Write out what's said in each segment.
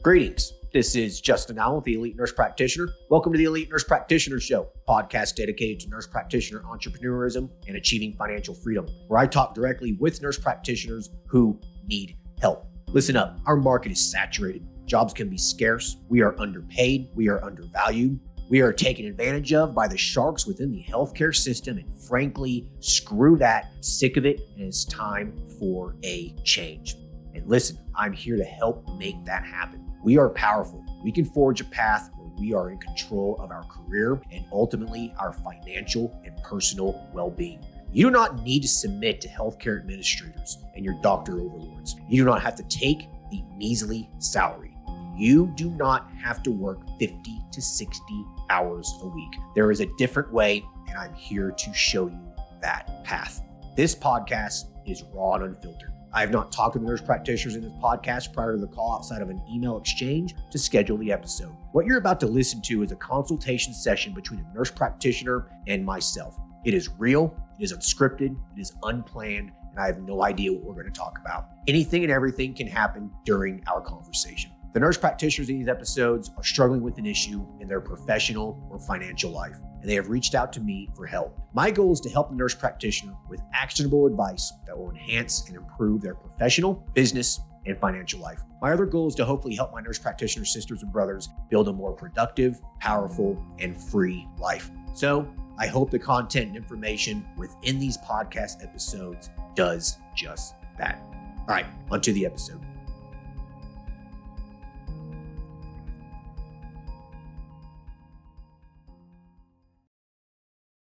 Greetings. This is Justin Allen with the Elite Nurse Practitioner. Welcome to the Elite Nurse Practitioner Show, podcast dedicated to nurse practitioner entrepreneurism and achieving financial freedom, where I talk directly with nurse practitioners who need help. Listen up, our market is saturated. Jobs can be scarce. We are underpaid. We are undervalued. We are taken advantage of by the sharks within the healthcare system, and frankly, screw that. I'm sick of it, and it's time for a change. And listen, I'm here to help make that happen. We are powerful. We can forge a path where we are in control of our career and ultimately our financial and personal well-being. You do not need to submit to healthcare administrators and your doctor overlords. You do not have to take a measly salary. You do not have to work 50 to 60 hours a week. There is a different way, and I'm here to show you that path. This podcast is raw and unfiltered. I have not talked to the nurse practitioners in this podcast prior to the call outside of an email exchange to schedule the episode. What you're about to listen to is a consultation session between a nurse practitioner and myself. It is real, it is unscripted, it is unplanned, and I have no idea what we're going to talk about. Anything and everything can happen during our conversation. The nurse practitioners in these episodes are struggling with an issue in their professional or financial life, and they have reached out to me for help. My goal is to help the nurse practitioner with actionable advice that will enhance and improve their professional, business, and financial life. My other goal is to hopefully help my nurse practitioner sisters and brothers build a more productive, powerful, and free life. So I hope the content and information within these podcast episodes does just that. All right, onto the episode.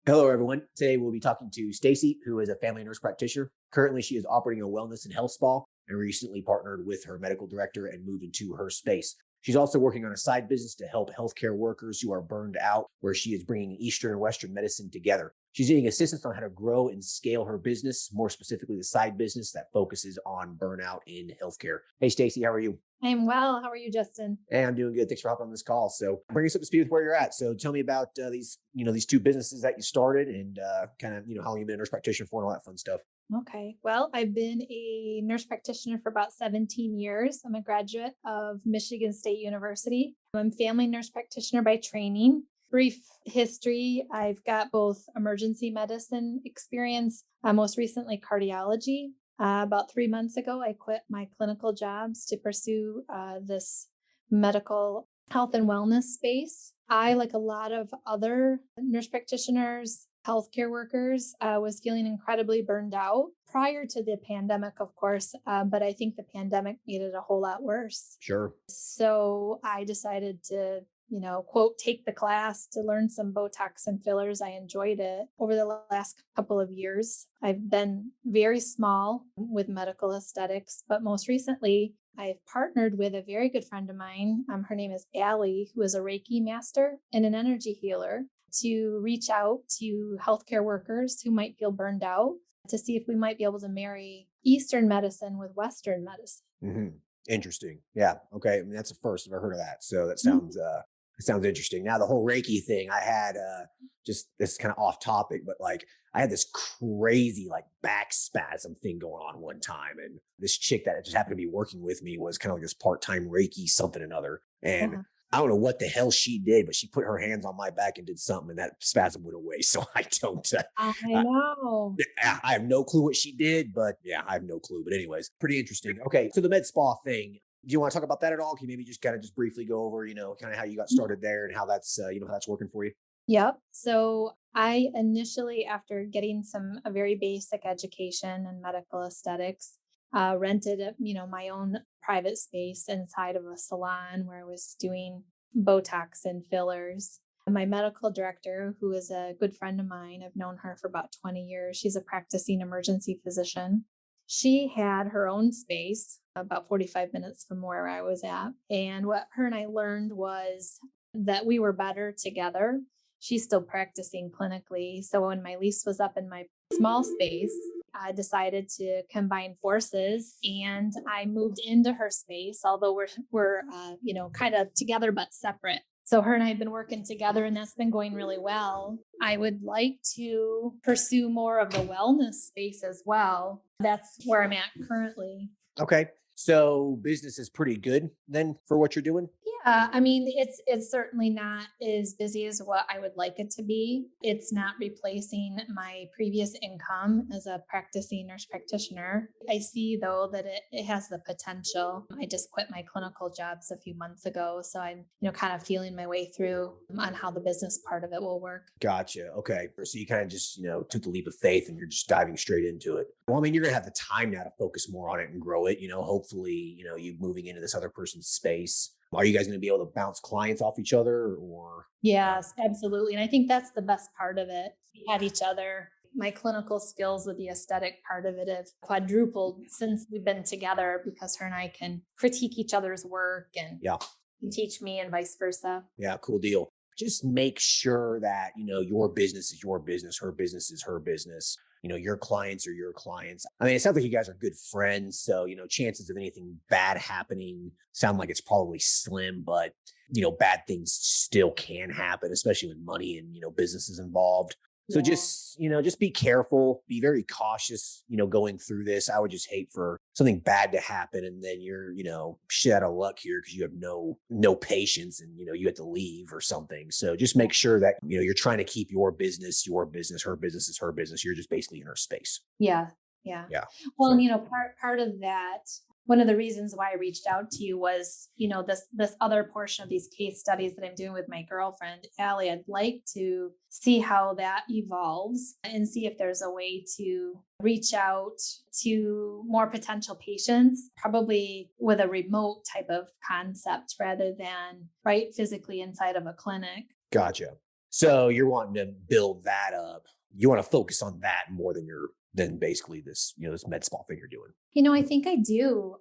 Hello, everyone. Today we'll be talking to Stacey, who is a family nurse practitioner. Currently, she is operating a wellness and health spa and recently partnered with her medical director and moved into her space. She's also working on a side business to help healthcare workers who are burned out, where she is bringing Eastern and Western medicine together. She's getting assistance on how to grow and scale her business, more specifically the side business that focuses on burnout in healthcare. Hey, Stacey, how are you? I'm well. How are you, Justin? Hey, I'm doing good. Thanks for hopping on this call. So bring us up to speed with where you're at. So tell me about these two businesses that you started and kind of, how long you've been a nurse practitioner for and all that fun stuff. Okay. Well, I've been a nurse practitioner for about 17 years. I'm a graduate of Michigan State University. I'm a family nurse practitioner by training. Brief history, I've got both emergency medicine experience, most recently cardiology. About 3 months ago, I quit my clinical jobs to pursue this medical health and wellness space. I, like a lot of other nurse practitioners, healthcare workers, was feeling incredibly burned out prior to the pandemic, of course, but I think the pandemic made it a whole lot worse. Sure. So I decided to quote, take the class to learn some Botox and fillers. I enjoyed it. Over the last couple of years, I've been very small with medical aesthetics, but most recently, I've partnered with a very good friend of mine. Her name is Allie, who is a Reiki master and an energy healer, to reach out to healthcare workers who might feel burned out to see if we might be able to marry Eastern medicine with Western medicine. Mm-hmm. Interesting. Yeah. Okay. I mean, that's the first I've ever heard of that. So that sounds, it sounds interesting. Now, the whole Reiki thing, I had just this kind of off topic, but like I had this crazy like back spasm thing going on one time. And this chick that just happened to be working with me was kind of like this part-time Reiki something another. And I don't know what the hell she did, but she put her hands on my back and did something and that spasm went away. So I don't, I know. I have no clue what she did, but yeah, I have no clue. But anyways, pretty interesting. Okay. So the med spa thing, do you want to talk about that at all? Can you maybe just kind of just briefly go over, kind of how you got started there and how that's, how that's working for you? Yep. So I initially, after getting a very basic education in medical aesthetics, rented my own private space inside of a salon where I was doing Botox and fillers. My medical director, who is a good friend of mine, I've known her for about 20 years. She's a practicing emergency physician. She had her own space about 45 minutes from where I was at. And what her and I learned was that we were better together. She's still practicing clinically. So when my lease was up in my small space, I decided to combine forces and I moved into her space, although we're kind of together but separate. So her and I have been working together and that's been going really well. I would like to pursue more of the wellness space as well. That's where I'm at currently. Okay. So business is pretty good then for what you're doing? Yeah, I mean, it's certainly not as busy as what I would like it to be. It's not replacing my previous income as a practicing nurse practitioner. I see though that it has the potential. I just quit my clinical jobs a few months ago, so I'm, kind of feeling my way through on how the business part of it will work. Gotcha. Okay. So you kind of just, took the leap of faith and you're just diving straight into it. Well, I mean, you're going to have the time now to focus more on it and grow it. Hopefully, you moving into this other person's space. Are you guys going to be able to bounce clients off each other or? Yes, absolutely. And I think that's the best part of it. We had each other. My clinical skills with the aesthetic part of it have quadrupled since we've been together because her and I can critique each other's work and Yeah. teach me and vice versa. Yeah. Cool deal. Just make sure that, your business is your business. Her business is her business. Your clients are your clients. I mean, it sounds like you guys are good friends. So, chances of anything bad happening sound like it's probably slim, but, bad things still can happen, especially when money and, businesses involved. So Yeah. just be careful, be very cautious, going through this. I would just hate for something bad to happen and then you're, shit out of luck here because you have no patience and, you have to leave or something. So just make sure that, you're trying to keep your business, her business is her business. You're just basically in her space. Yeah. Yeah. Yeah. Well, So, and part of that, one of the reasons why I reached out to you was, this other portion of these case studies that I'm doing with my girlfriend, Allie. I'd like to see how that evolves and see if there's a way to reach out to more potential patients, probably with a remote type of concept rather than right physically inside of a clinic. gotcha. So you're wanting to build that up. You want to focus on that more than basically this, this med spa thing you're doing. I think I do.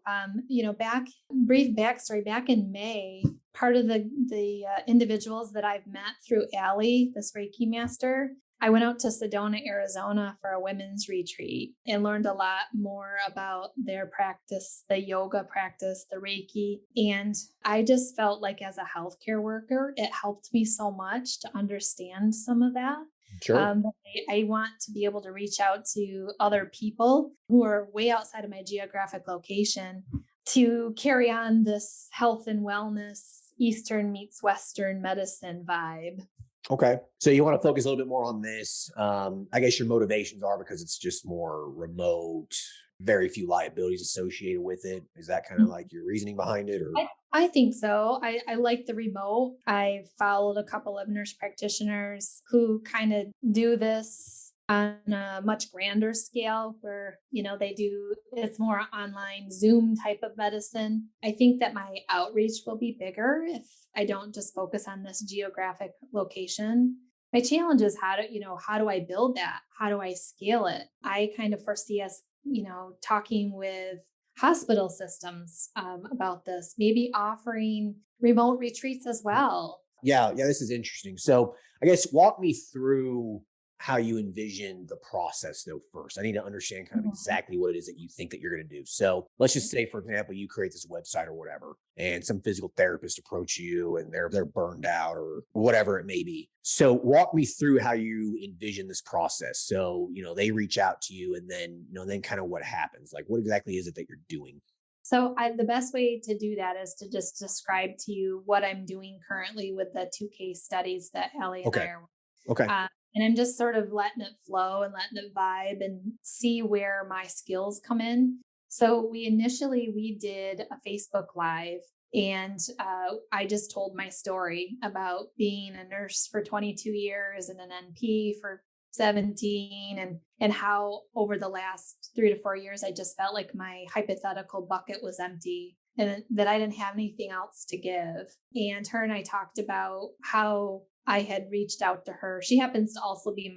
Brief backstory. Back in May, part of the individuals that I've met through Allie, this Reiki master, I went out to Sedona, Arizona for a women's retreat and learned a lot more about their practice, the yoga practice, the Reiki. And I just felt like as a healthcare worker, it helped me so much to understand some of that. Sure. I want to be able to reach out to other people who are way outside of my geographic location to carry on this health and wellness, Eastern meets Western medicine vibe. Okay. So you want to focus a little bit more on this. I guess your motivations are because it's just more remote, very few liabilities associated with it. Is that kind of like your reasoning behind it? Or I think so. I like the remote. I followed a couple of nurse practitioners who kind of do this on a much grander scale where, it's more online Zoom type of medicine. I think that my outreach will be bigger if I don't just focus on this geographic location. My challenge is how do I build that? How do I scale it? I kind of foresee us, talking with hospital systems about this, maybe offering remote retreats as well. yeah, this is interesting. So I guess walk me through how you envision the process though first. I need to understand kind of Mhm. exactly what it is that you think that you're going to do. So let's just say, for example, you create this website or whatever, and some physical therapist approach you and they're burned out or whatever it may be. So walk me through how you envision this process. So, they reach out to you and then kind of what happens. Like what exactly is it that you're doing? So the best way to do that is to just describe to you what I'm doing currently with the two case studies that Ellie and I Okay. are. Okay. And I'm just sort of letting it flow and letting it vibe and see where my skills come in. So we did a Facebook Live and I just told my story about being a nurse for 22 years and an NP for 17 and how over the last 3 to 4 years, I just felt like my hypothetical bucket was empty and that I didn't have anything else to give. And her and I talked about how I had reached out to her. She happens to also be,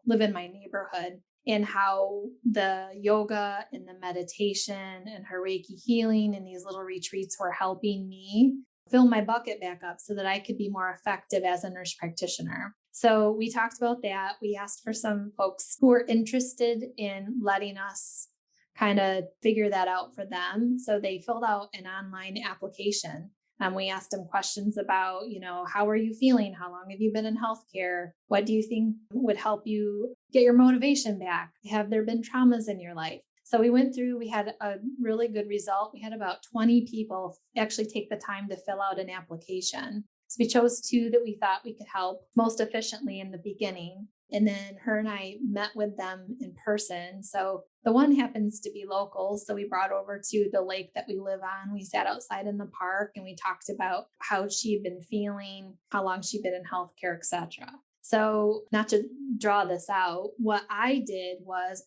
live in my neighborhood, and how the yoga and the meditation and her Reiki healing and these little retreats were helping me fill my bucket back up so that I could be more effective as a nurse practitioner. So we talked about that. We asked for some folks who were interested in letting us kind of figure that out for them. So they filled out an online application. We asked them questions about, how are you feeling? How long have you been in healthcare? What do you think would help you get your motivation back? Have there been traumas in your life? So we went through, we had a really good result. We had about 20 people actually take the time to fill out an application. So we chose two that we thought we could help most efficiently in the beginning. And then her and I met with them in person. So the one happens to be local. So we brought over to the lake that we live on. We sat outside in the park and we talked about how she'd been feeling, how long she'd been in healthcare, etc. So not to draw this out, what I did was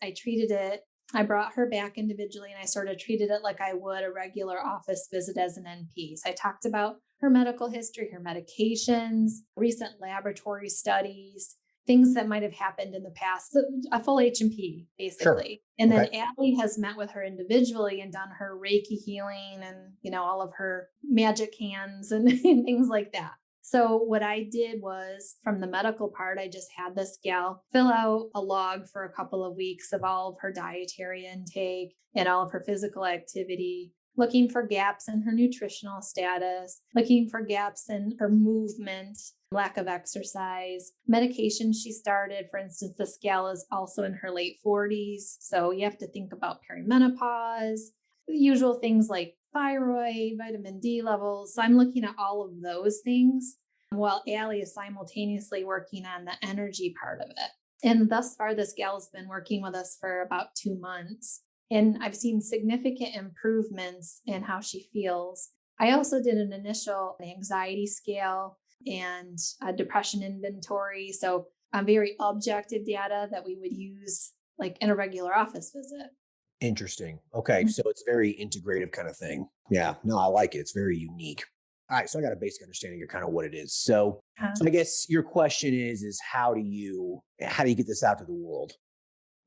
I brought her back individually and I sort of treated it like I would a regular office visit as an NP. So I talked about her medical history, her medications, recent laboratory studies, things that might have happened in the past, a full H&P basically. Sure. And then Allie has met with her individually and done her Reiki healing and, all of her magic hands and things like that. So what I did was from the medical part, I just had this gal fill out a log for a couple of weeks of all of her dietary intake and all of her physical activity, looking for gaps in her nutritional status, looking for gaps in her movement, lack of exercise, medication she started. For instance, this gal is also in her late 40s. So you have to think about perimenopause, the usual things like thyroid, vitamin D levels. So I'm looking at all of those things while Allie is simultaneously working on the energy part of it. And thus far, this gal's been working with us for about 2 months. And I've seen significant improvements in how she feels. I also did an initial anxiety scale and a depression inventory. So very objective data that we would use like in a regular office visit. Interesting. Okay. So it's a very integrative kind of thing. Yeah. No, I like it. It's very unique. All right. So I got a basic understanding of kind of what it is. So I guess your question is how do you get this out to the world?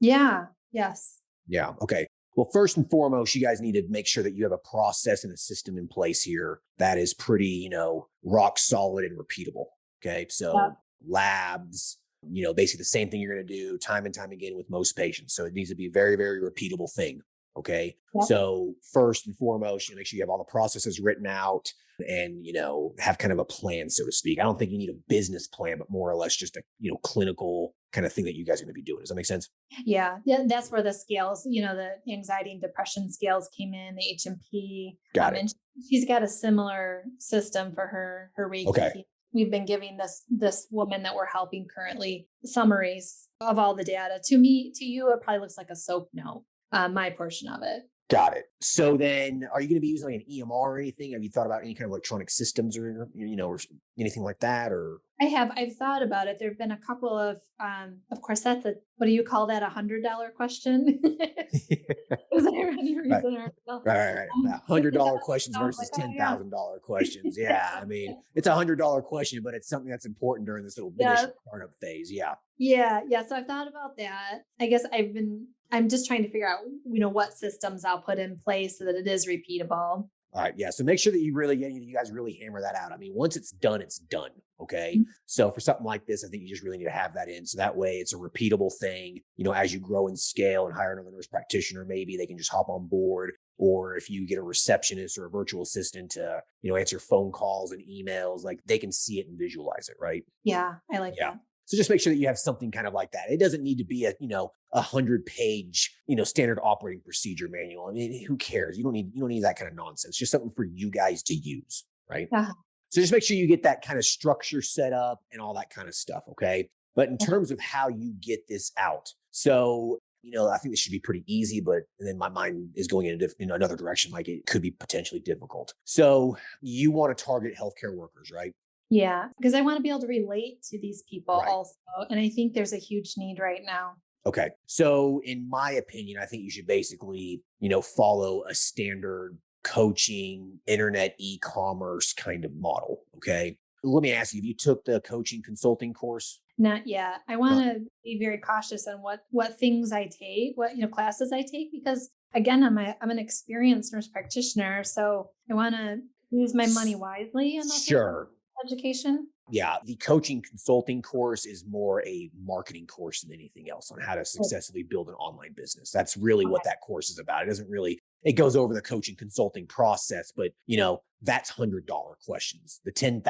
Yeah. Yes. Yeah. Okay. Well, first and foremost, you guys need to make sure that you have a process and a system in place here that is pretty, rock solid and repeatable. Okay. So labs, basically the same thing you're going to do time and time again with most patients. So it needs to be a very, very repeatable thing. Okay. Yep. So first and foremost, make sure you have all the processes written out and, have kind of a plan, so to speak. I don't think you need a business plan, but more or less just a, clinical kind of thing that you guys are going to be doing. Does that make sense? Yeah. That's where the scales, the anxiety and depression scales came in, the H&P. Got it. And she's got a similar system for her Reiki. Okay. We've been giving this woman that we're helping currently summaries of all the data. To you, it probably looks like a SOAP note, my portion of it. Got it. So then are you going to be using like an EMR or anything? Have you thought about any kind of electronic systems or anything like that? Or I've thought about it. There've been a couple of course, that's what do you call that? $100 question? Right. $100 questions versus $10,000 questions. Yeah. I mean, it's $100 question, but it's something that's important during this little initial startup phase. Yeah. Yeah. So I've thought about that. I guess I'm just trying to figure out, what systems I'll put in place so that it is repeatable. All right. Yeah. So make sure that you guys really hammer that out. I mean, once it's done, it's done. Okay. Mm-hmm. So for something like this, I think you just really need to have that in. So that way it's a repeatable thing, as you grow and scale and hire another nurse practitioner, maybe they can just hop on board. Or if you get a receptionist or a virtual assistant to, answer phone calls and emails, like they can see it and visualize it. Right. Yeah. I like that. So just make sure that you have something kind of like that. It doesn't need to be a 100-page, standard operating procedure manual. I mean, who cares? You don't need that kind of nonsense. Just something for you guys to use, right? Uh-huh. So just make sure you get that kind of structure set up and all that kind of stuff, okay? But in terms of how you get this out, so I think this should be pretty easy, but then my mind is going in another direction, like it could be potentially difficult. So you want to target healthcare workers, right? Yeah, because I want to be able to relate to these people also. And I think there's a huge need right now. Okay. So in my opinion, I think you should basically, follow a standard coaching, internet e-commerce kind of model. Okay. Let me ask you, have you took the coaching consulting course? Not yet. I want to be very cautious on what things I take, what, classes I take, because again, I'm an experienced nurse practitioner. So I want to use my money wisely. And sure. Education? Yeah. The coaching consulting course is more a marketing course than anything else on how to successfully build an online business. That's really what that course is about. It goes over the coaching consulting process, but that's $100 questions. The $10,000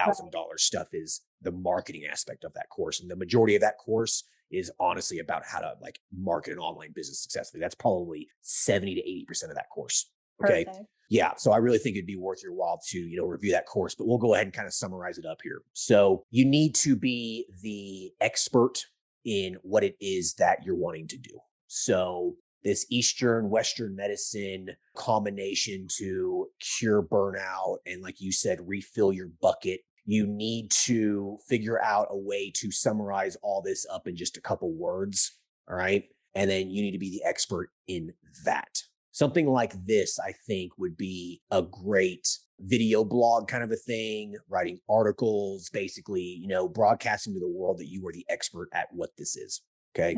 stuff is the marketing aspect of that course. And the majority of that course is honestly about how to like market an online business successfully. That's probably 70 to 80% of that course. Okay. Perfect. Yeah. So I really think it'd be worth your while to, review that course, but we'll go ahead and kind of summarize it up here. So you need to be the expert in what it is that you're wanting to do. So this Eastern Western medicine combination to cure burnout and, like you said, refill your bucket. You need to figure out a way to summarize all this up in just a couple words. All right. And then you need to be the expert in that. Something like this, I think, would be a great video blog kind of a thing, writing articles, basically, broadcasting to the world that you are the expert at what this is. Okay.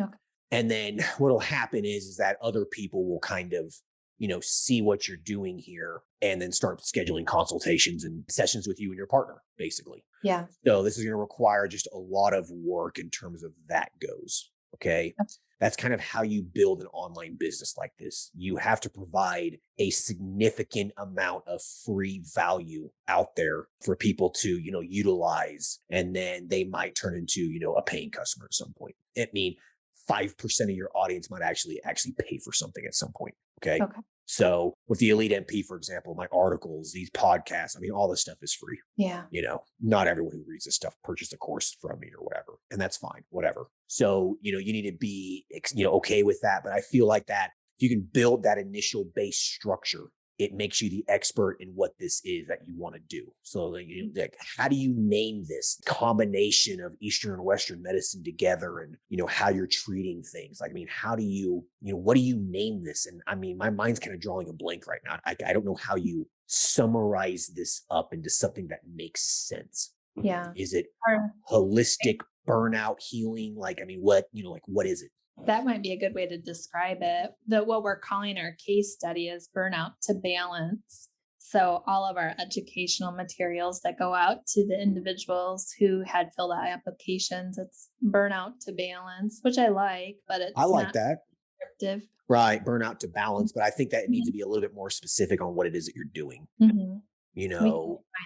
And then what'll happen is that other people will kind of, see what you're doing here and then start scheduling consultations and sessions with you and your partner, basically. Yeah. So this is going to require just a lot of work in terms of that goes. Okay. That's kind of how you build an online business like this. You have to provide a significant amount of free value out there for people to, utilize. And then they might turn into, a paying customer at some point. 5% of your audience might actually pay for something at some point. Okay. So with the Elite MP, for example, my articles, these podcasts, all this stuff is free. Yeah. Not everyone who reads this stuff purchased a course from me or whatever. And that's fine, whatever. So, you need to be, okay with that. But I feel like that if you can build that initial base structure, it makes you the expert in what this is that you want to do. So like, how do you name this combination of Eastern and Western medicine together and, how you're treating things? Like, how do you, what do you name this? And my mind's kind of drawing a blank right now. I don't know how you summarize this up into something that makes sense. Yeah. Is it holistic burnout healing? Like, what is it? That might be a good way to describe it. What we're calling our case study is burnout to balance. So all of our educational materials that go out to the individuals who had filled out applications, it's burnout to balance, which I like, but it's I like not that. descriptive. Right. Burnout to balance. But I think that it needs to be a little bit more specific on what it is that you're doing. Mm-hmm.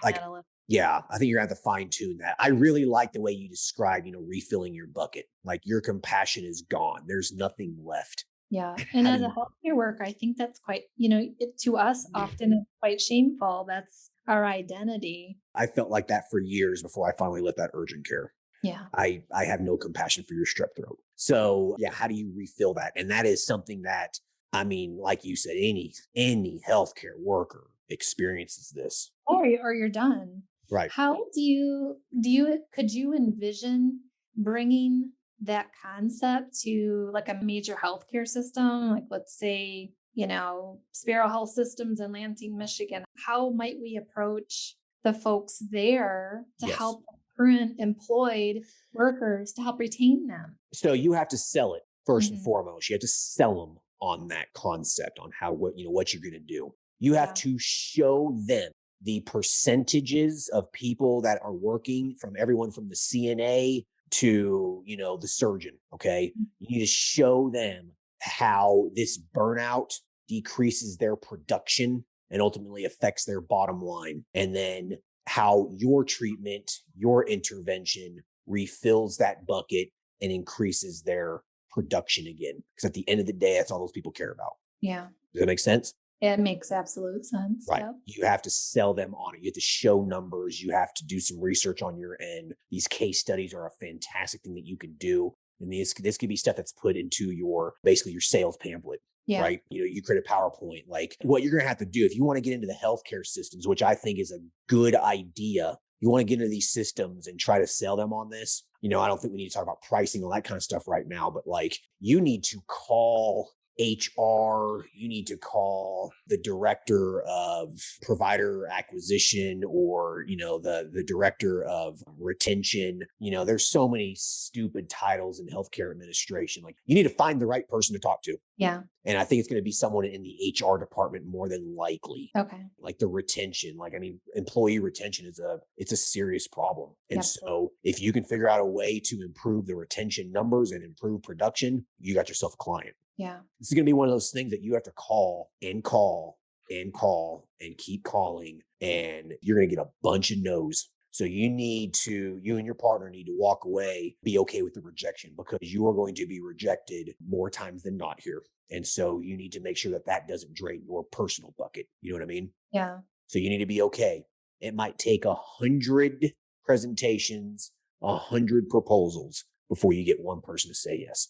Like, yeah, I think you're going to have to fine tune that. I really like the way you describe, refilling your bucket. Like your compassion is gone. There's nothing left. Yeah. And as a healthcare worker, I think that's quite, to us often it's quite shameful. That's our identity. I felt like that for years before I finally left that urgent care. Yeah. I have no compassion for your strep throat. So yeah, how do you refill that? And that is something that, like you said, any healthcare worker experiences this. Or you're done. Right. How could you envision bringing that concept to like a major healthcare system? Like let's say, Sparrow Health Systems in Lansing, Michigan. How might we approach the folks there to help current employed workers to help retain them? So you have to sell it first and foremost. You have to sell them on that concept, on what you're going to do. You have to show them the percentages of people that are working, from everyone from the CNA to, the surgeon. Okay. You need to show them how this burnout decreases their production and ultimately affects their bottom line. And then how your treatment, your intervention refills that bucket and increases their production again. Because at the end of the day, that's all those people care about. Yeah. Does that make sense? It makes absolute sense. Right. Yep. You have to sell them on it. You have to show numbers. You have to do some research on your end. These case studies are a fantastic thing that you can do. And this could be stuff that's put into basically your sales pamphlet. Yeah. Right. You create a PowerPoint. Like what you're going to have to do if you want to get into the healthcare systems, which I think is a good idea. You want to get into these systems and try to sell them on this. I don't think we need to talk about pricing, all that kind of stuff right now, but like you need to call HR, you need to call the director of provider acquisition or, the director of retention. There's so many stupid titles in healthcare administration. Like you need to find the right person to talk to. Yeah. And I think it's going to be someone in the HR department more than likely. Okay. Like the retention, employee retention it's a serious problem. And so if you can figure out a way to improve the retention numbers and improve production, you got yourself a client. Yeah. This is going to be one of those things that you have to call and call and call and keep calling, and you're going to get a bunch of no's. So you and your partner need to walk away, be okay with the rejection, because you are going to be rejected more times than not here. And so you need to make sure that that doesn't drain your personal bucket. You know what I mean? Yeah. So you need to be okay. It might take 100 presentations, 100 proposals before you get one person to say yes.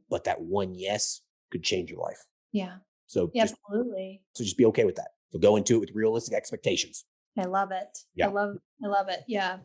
But that one yes could change your life. Yeah. So Absolutely. just be okay with that. So go into it with realistic expectations. I love it. Yeah. I love it. Yeah.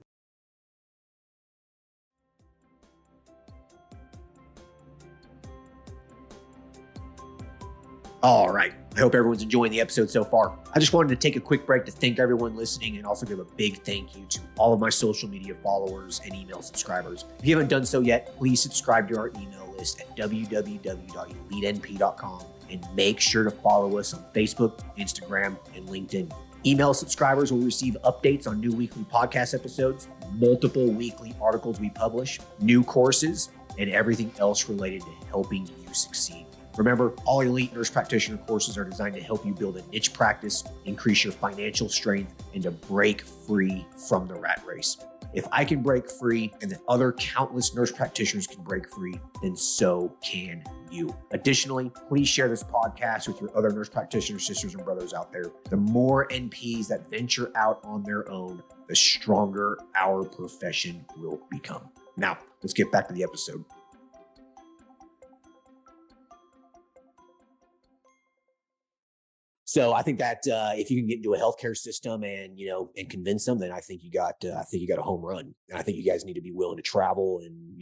All right. I hope everyone's enjoying the episode so far. I just wanted to take a quick break to thank everyone listening and also give a big thank you to all of my social media followers and email subscribers. If you haven't done so yet, please subscribe to our email list at www.elitenp.com and make sure to follow us on Facebook, Instagram, and LinkedIn. Email subscribers will receive updates on new weekly podcast episodes, multiple weekly articles we publish, new courses, and everything else related to helping you succeed. Remember, all Elite Nurse Practitioner courses are designed to help you build a niche practice, increase your financial strength, and to break free from the rat race. If I can break free and then other countless nurse practitioners can break free, then so can you. Additionally, please share this podcast with your other nurse practitioner sisters and brothers out there. The more NPs that venture out on their own, the stronger our profession will become. Now, let's get back to the episode. So I think that if you can get into a healthcare system and convince them, then I think you got a home run. And I think you guys need to be willing to travel and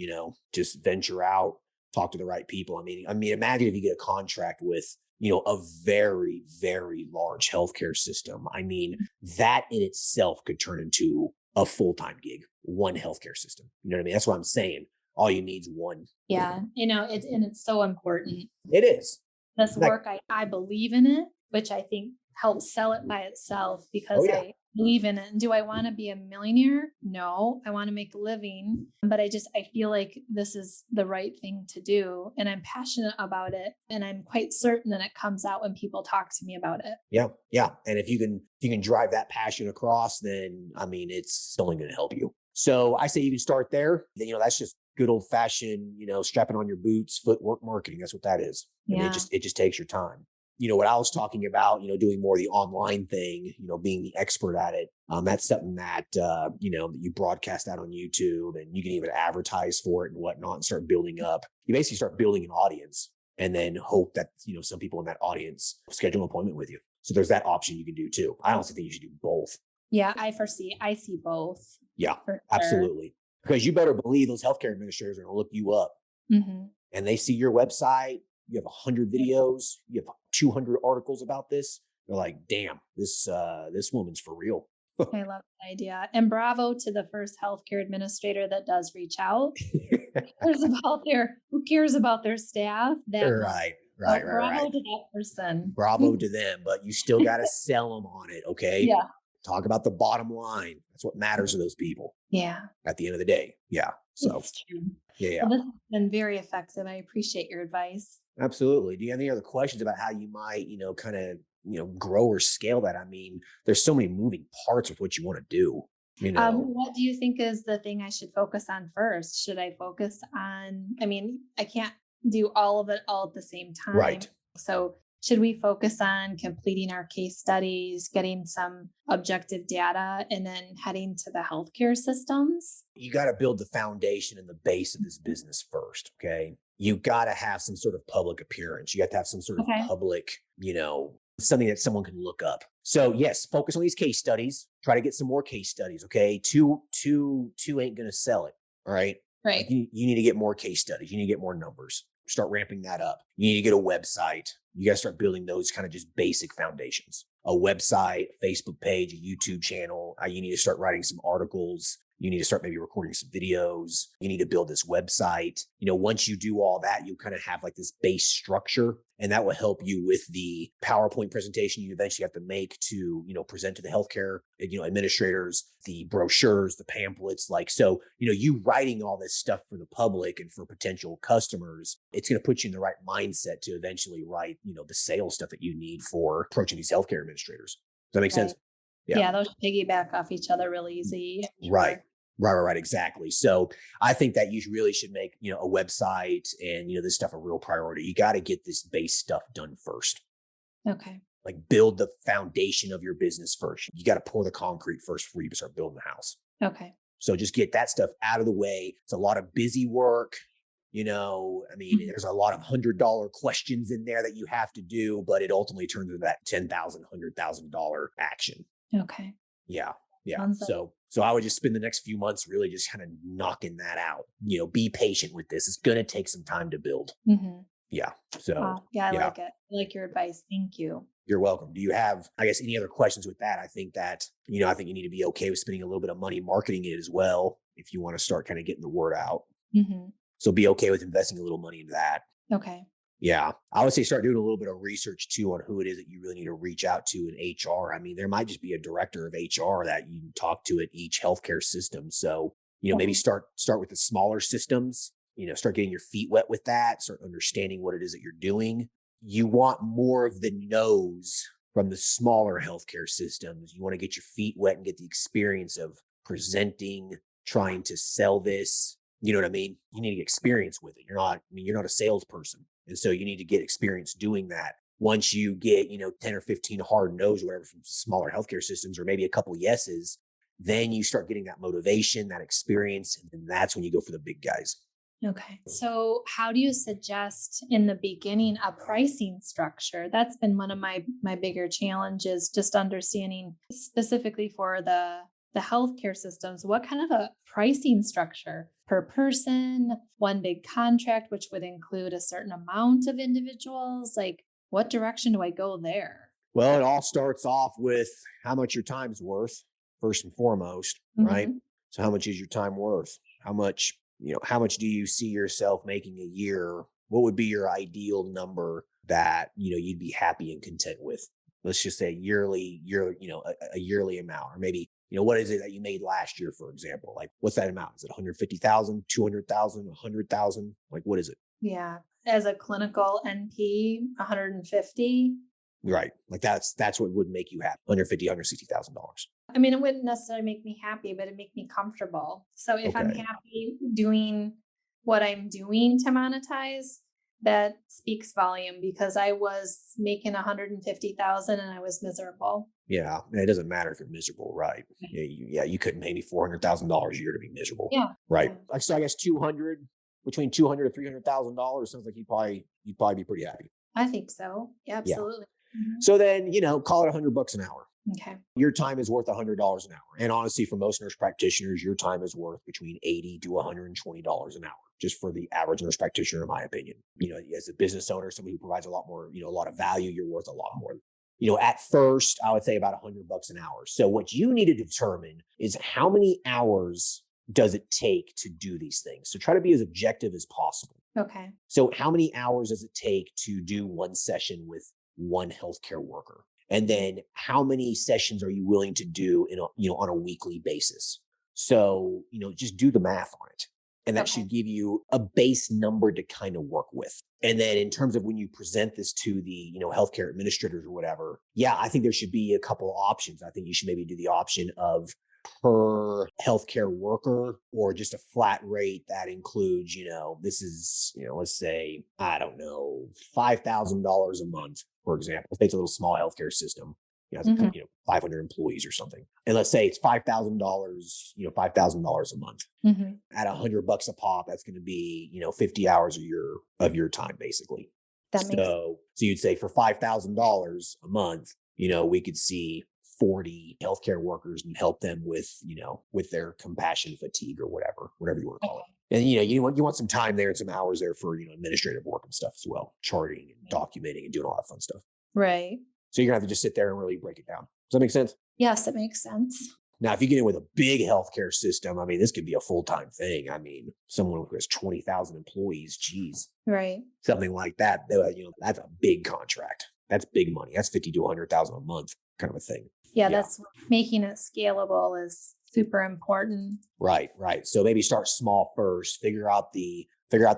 just venture out, talk to the right people. I mean, imagine if you get a contract with a very, very large healthcare system. I mean, that in itself could turn into a full-time gig. One healthcare system. You know what I mean? That's what I'm saying. All you need is one. Yeah, it's so important. It is. This work, I believe in it, which I think helps sell it by itself because I believe in it. And do I want to be a millionaire? No, I want to make a living, but I feel like this is the right thing to do. And I'm passionate about it. And I'm quite certain that it comes out when people talk to me about it. Yeah. Yeah. And if you can drive that passion across, then, it's only going to help you. So I say you can start there. Then, that's just good old fashioned, strapping on your boots, footwork marketing. That's what that is. And it just takes your time. What I was talking about, doing more of the online thing, being the expert at it. That's something that, that you broadcast out on YouTube and you can even advertise for it and whatnot and start building up. You basically start building an audience and then hope that, some people in that audience schedule an appointment with you. So there's that option you can do too. I honestly think you should do both. Yeah, I see both. Yeah, absolutely. Because you better believe those healthcare administrators are going to look you up and they see your website. You have 100 videos, you have 200 articles about this. They're like, damn, this woman's for real. I love the idea. And bravo to the first healthcare administrator that does reach out. Who cares about their staff? Right. Bravo to that person. Bravo to them, but you still got to sell them on it. Okay. Yeah. Talk about the bottom line. That's what matters to those people. Yeah. At the end of the day. Yeah. So that's true. Yeah. Well, this has been very effective. I appreciate your advice. Absolutely. Do you have any other questions about how you might, grow or scale that? I mean, there's so many moving parts with what you want to do. What do you think is the thing I should focus on first? Should I focus on, I can't do all of it all at the same time. Right. So should we focus on completing our case studies, getting some objective data, and then heading to the healthcare systems? You got to build the foundation and the base of this business first. Okay. You got to have some sort of public appearance. You got to have some sort of public, something that someone can look up. So yes, focus on these case studies. Try to get some more case studies. Okay. Two ain't going to sell it. All right. Right. You need to get more case studies. You need to get more numbers. Start ramping that up. You need to get a website. You got to start building those kind of just basic foundations. A website, a Facebook page, a YouTube channel. You need to start writing some articles. You need to start maybe recording some videos. You need to build this website. Once you do all that, you kind of have like this base structure, and that will help you with the PowerPoint presentation you eventually have to make to, present to the healthcare, administrators, the brochures, the pamphlets. You writing all this stuff for the public and for potential customers, it's going to put you in the right mindset to eventually write, the sales stuff that you need for approaching these healthcare administrators. Does that make sense? Yeah, those piggyback off each other really easy. Right. Sure. Right. Exactly. So I think that you really should make, a website and, this stuff a real priority. You got to get this base stuff done first. Okay. Like build the foundation of your business first. You got to pour the concrete first before you start building the house. Okay. So just get that stuff out of the way. It's a lot of busy work. There's a lot of $100 questions in there that you have to do, but it ultimately turns into that $10,000, $100,000 action. Okay. Yeah. Sounds like- So I would just spend the next few months really just kind of knocking that out. Be patient with this. It's going to take some time to build. Mhm. Yeah. So I like it. I like your advice. Thank you. You're welcome. Do you have, I guess, any other questions with that? I think that, I think you need to be okay with spending a little bit of money marketing it as well if you want to start kind of getting the word out. Mm-hmm. So be okay with investing a little money into that. Okay. Yeah. I would say start doing a little bit of research too on who it is that you really need to reach out to in HR. There might just be a director of HR that you can talk to at each healthcare system. So, maybe start with the smaller systems, start getting your feet wet with that, start understanding what it is that you're doing. You want more of the no's from the smaller healthcare systems. You want to get your feet wet and get the experience of presenting, trying to sell this. You know what I mean? You need to get experience with it. You're not a salesperson. And so you need to get experience doing that. Once you get, 10 or 15 hard no's or whatever from smaller healthcare systems, or maybe a couple yeses, then you start getting that motivation, that experience. And then that's when you go for the big guys. Okay. So how do you suggest in the beginning a pricing structure? That's been one of my bigger challenges, just understanding specifically for the healthcare systems, what kind of a pricing structure per person, one big contract, which would include a certain amount of individuals? Like, what direction do I go there? Well, it all starts off with how much your time's worth, first and foremost, right? So how much is your time worth? How much do you see yourself making a year? What would be your ideal number that, you'd be happy and content with? Let's just say a yearly amount, or maybe, what is it that you made last year, for example? Like, what's that amount? Is it 150,000, 200,000, 100,000? Like, what is it? Yeah. As a clinical NP, 150. Right. Like that's what would make you happy. $150,000, $160,000. It wouldn't necessarily make me happy, but it'd make me comfortable. So if I'm happy doing what I'm doing to monetize, that speaks volume, because I was making 150,000 and I was miserable. Yeah. And it doesn't matter if you're miserable, right? You couldn't pay me $400,000 a year to be miserable. Yeah. Right. Yeah. So I guess between $200,000 to $300,000 sounds like you'd probably be pretty happy. I think so. Yeah, absolutely. Yeah. So then, call it $100 an hour. Okay. Your time is worth $100 an hour. And honestly, for most nurse practitioners, your time is worth between $80 to $120 an hour, just for the average nurse practitioner, in my opinion. As a business owner, somebody who provides a lot more, a lot of value, you're worth a lot more. At first, I would say about $100 an hour. So what you need to determine is how many hours does it take to do these things? So try to be as objective as possible. Okay. So how many hours does it take to do one session with one healthcare worker? And then how many sessions are you willing to do on a weekly basis? So, just do the math on it. And that should give you a base number to kind of work with. And then in terms of when you present this to the, healthcare administrators or whatever, I think there should be a couple of options. I think you should maybe do the option of per healthcare worker, or just a flat rate that includes, this is, let's say, I don't know, $5,000 a month, for example. If it's a little small healthcare system, it's 500 employees or something. And let's say it's $5,000, $5,000 a month. At $100 a pop, that's going to be, 50 hours of your time, basically. That makes sense. So you'd say for $5,000 a month, we could see 40 healthcare workers and help them with, with their compassion fatigue or whatever you want to call it. And, you want some time there and some hours there for, administrative work and stuff as well, charting and documenting and doing all that fun stuff. Right. So you're gonna have to just sit there and really break it down. Does that make sense? Yes, it makes sense. Now, if you get in with a big healthcare system, this could be a full-time thing. Someone who has 20,000 employees, geez. Right. Something like that. That's a big contract. That's big money. That's 50 to 100,000 a month kind of a thing. Yeah, that's making it scalable is super important. Right. So maybe start small first, figure out the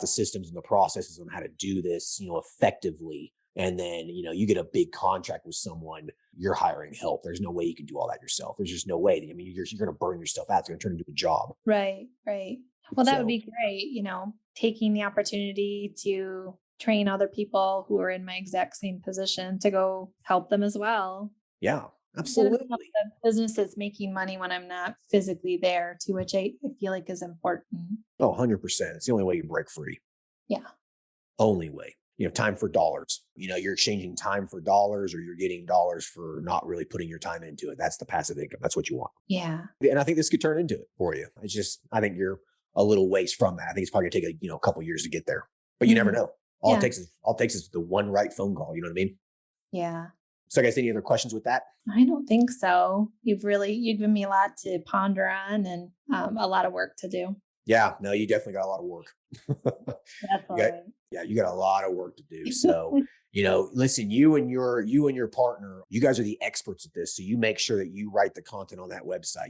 systems and the processes on how to do this, effectively. And then, you get a big contract with someone, you're hiring help. There's no way you can do all that yourself. There's just no way. I mean, you're going to burn yourself out. It's going to turn into a job. Right, right. Well, that would So, be great, taking the opportunity to train other people who are in my exact same position to go help them as well. yeah, Instead of being absolutely. a business that's making money when I'm not physically there, to which I feel like is important. Oh, 100%. It's the only way you break free. Yeah. Only way. Time for dollars. You're exchanging time for dollars, or you're getting dollars for not really putting your time into it. That's the passive income. That's what you want. Yeah. And I think this could turn into it for you. I think you're a little ways from that. I think it's probably gonna take a couple years to get there, but you never know. All it takes is the one right phone call. You know what I mean? Yeah. So I guess any other questions with that? I don't think so. You've given me a lot to ponder on and a lot of work to do. Yeah, no, you definitely got a lot of work. Definitely. You got a lot of work to do. So, listen, you and your partner, you guys are the experts at this. So you make sure that you write the content on that website.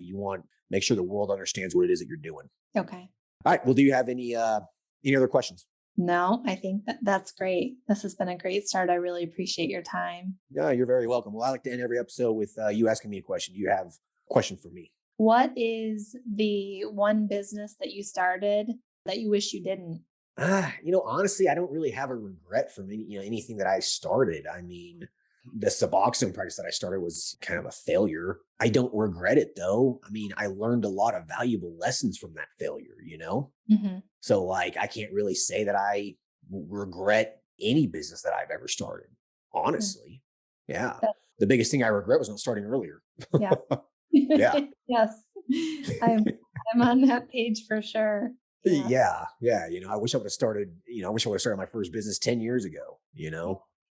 Make sure the world understands what it is that you're doing. Okay. All right. Well, do you have any other questions? No, I think that's great. This has been a great start. I really appreciate your time. Yeah, you're very welcome. Well, I like to end every episode with you asking me a question. Do you have a question for me? What is the one business that you started that you wish you didn't? Honestly, I don't really have a regret for anything that I started. I mean, the Suboxone practice that I started was kind of a failure. I don't regret it though. I mean, I learned a lot of valuable lessons from that failure, Mm-hmm. So I can't really say that I regret any business that I've ever started. Honestly. Yeah. The biggest thing I regret was not starting earlier. Yeah. Yeah. Yes. I'm on that page for sure. Yeah. I wish I would have started, my first business 10 years ago,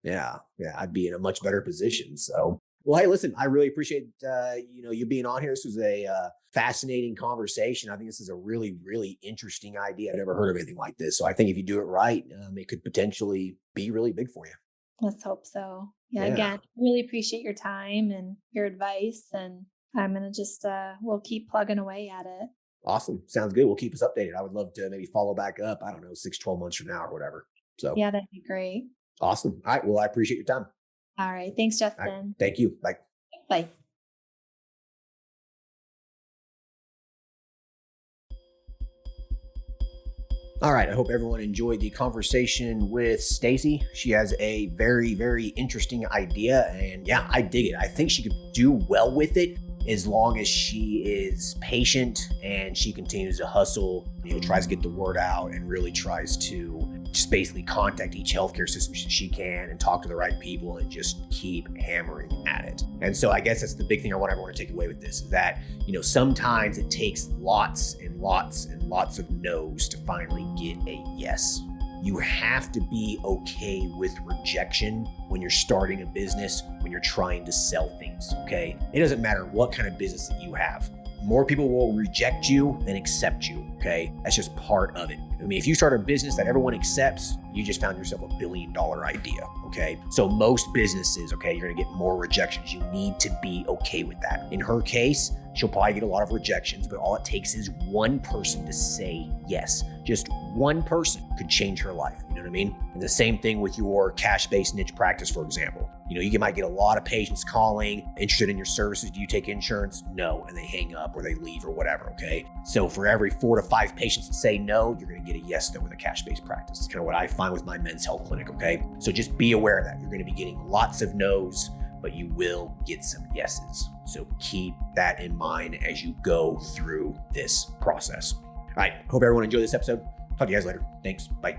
Yeah. I'd be in a much better position. So, well, hey, listen, I really appreciate, you being on here. This was a fascinating conversation. I think this is a really, really interesting idea. I've never heard of anything like this. So I think if you do it right, it could potentially be really big for you. Let's hope so. Yeah. Again, really appreciate your time and your advice. And I'm going to just, we'll keep plugging away at it. Awesome. Sounds good. We'll keep us updated. I would love to maybe follow back up. I don't know, 6-12 months from now or whatever. So yeah, that'd be great. Awesome. All right. Well, I appreciate your time. All right. Thanks, Justin. Right. Thank you. Bye. Bye. All right. I hope everyone enjoyed the conversation with Stacey. She has a very, very interesting idea. And yeah, I dig it. I think she could do well with it as long as she is patient and she continues to hustle, tries to get the word out and really tries to just basically contact each healthcare system she can and talk to the right people and just keep hammering at it. And so I guess that's the big thing I want everyone to take away with this is that, sometimes it takes lots and lots and lots of no's to finally get a yes. You have to be okay with rejection when you're starting a business, when you're trying to sell things, okay? It doesn't matter what kind of business that you have. More people will reject you than accept you, okay? That's just part of it. I mean, if you start a business that everyone accepts, you just found yourself $1 billion idea, okay? So most businesses, okay, you're gonna get more rejections. You need to be okay with that. In her case, she'll probably get a lot of rejections, but all it takes is one person to say yes. Just one person could change her life, you know what I mean? And the same thing with your cash-based niche practice, for example. You might get a lot of patients calling, interested in your services. Do you take insurance? No. And they hang up or they leave or whatever, okay? So for every 4 to 5 patients that say no, you're gonna get a yes though with a cash-based practice. It's kind of what I find with my men's health clinic, okay? So just be aware of that. You're gonna be getting lots of no's, but you will get some yeses. So keep that in mind as you go through this process. All right, hope everyone enjoyed this episode. Talk to you guys later. Thanks, bye.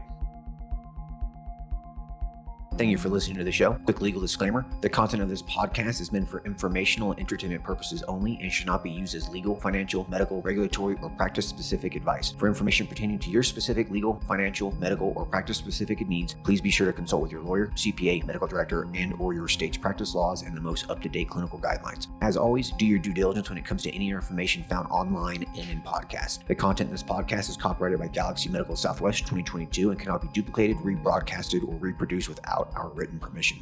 Thank you for listening to the show. Quick legal disclaimer. The content of this podcast is meant for informational and entertainment purposes only and should not be used as legal, financial, medical, regulatory, or practice-specific advice. For information pertaining to your specific legal, financial, medical, or practice-specific needs, please be sure to consult with your lawyer, CPA, medical director, and/or your state's practice laws and the most up-to-date clinical guidelines. As always, do your due diligence when it comes to any information found online and in podcasts. The content in this podcast is copyrighted by Galaxy Medical Southwest 2022 and cannot be duplicated, rebroadcasted, or reproduced without our written permission.